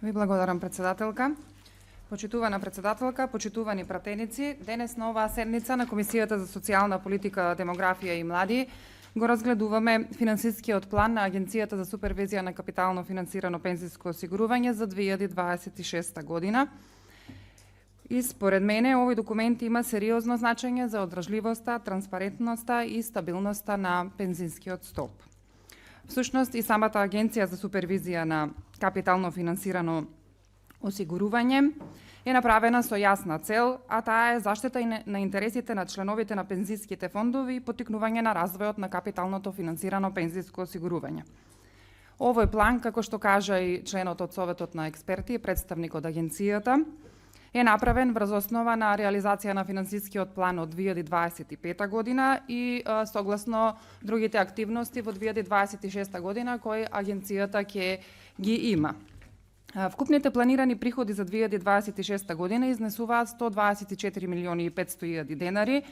Ви благодарам, председателка. Почитувана председателка, почитувани пратеници, денес на оваа седница на Комисијата за социјална политика, демографија и млади го разгледуваме финансискиот план на Агенцијата за супервизија на капитално финансирано пензиско осигурување за 2026 година. И според мене овој документ има сериозно значење за одржливоста, транспарентноста и стабилноста на пензискиот столб. Всушност и самата Агенција за супервизија на капитално финансирано осигурување е направена со јасна цел, а таа е заштита на интересите на членовите на пензиските фондови и поттикнување на развојот на капиталното финансирано пензиско осигурување. Овој план, како што кажа и членот од Советот на експерти и представник од Агенцијата, е направен врз основа на реализација на финансискиот план од 2025 година и согласно другите активности во 2026 година кои Агенцијата ќе ги има. Вкупните планирани приходи за 2026 година изнесуваат 124 милиони и 500 илјади денари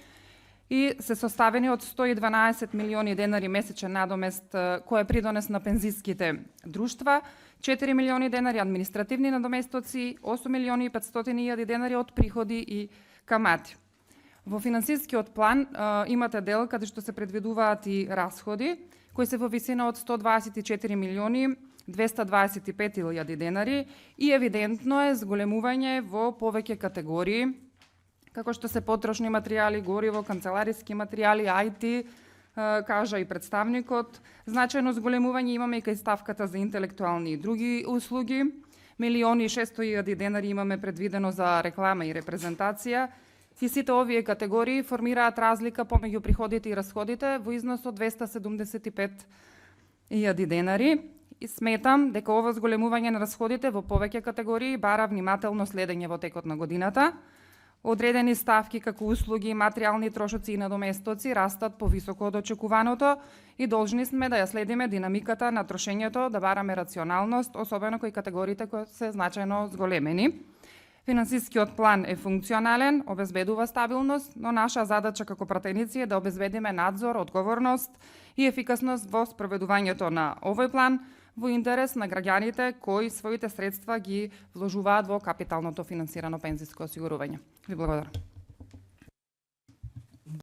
и се составени од 112 милиони денари месечен надомест кој е придонес на пензиските друштва, 4 милиони денари административни надоместоци, 8 милиони и 500 илјади денари од приходи и камати. Во финансискиот план имате дел каде што се предвидуваат и расходи, кои се во висина од 124 милиони 225 илјади денари и евидентно е зголемување во повеќе категории, како што се потрошни материјали, гориво, канцелариски материјали, IT, кажа и представникот. Значајно зголемување имаме и кај ставката за интелектуални и други услуги. Милиони и 600 илјади денари имаме предвидено за реклама и репрезентација. И сите овие категории формираат разлика помеѓу приходите и расходите во износ од 275 илјади денари. И сметам дека ова зголемување на расходите во повеќе категории бара внимателно следење во текот на годината. Одредени ставки како услуги, материјални трошоци и надоместоци растат повисоко од очекуваното и должни сме да ја следиме динамиката на трошењето, да бараме рационалност, особено кои категориите кои се значајно зголемени. Финансискиот план е функционален, обезбедува стабилност, но наша задача како пратеници е да обезбедиме надзор, одговорност и ефикасност во спроведувањето на овој план во интерес на граѓаните кои своите средства ги вложуваат во капиталното финансирано пензиско осигурување. Ви благодарам.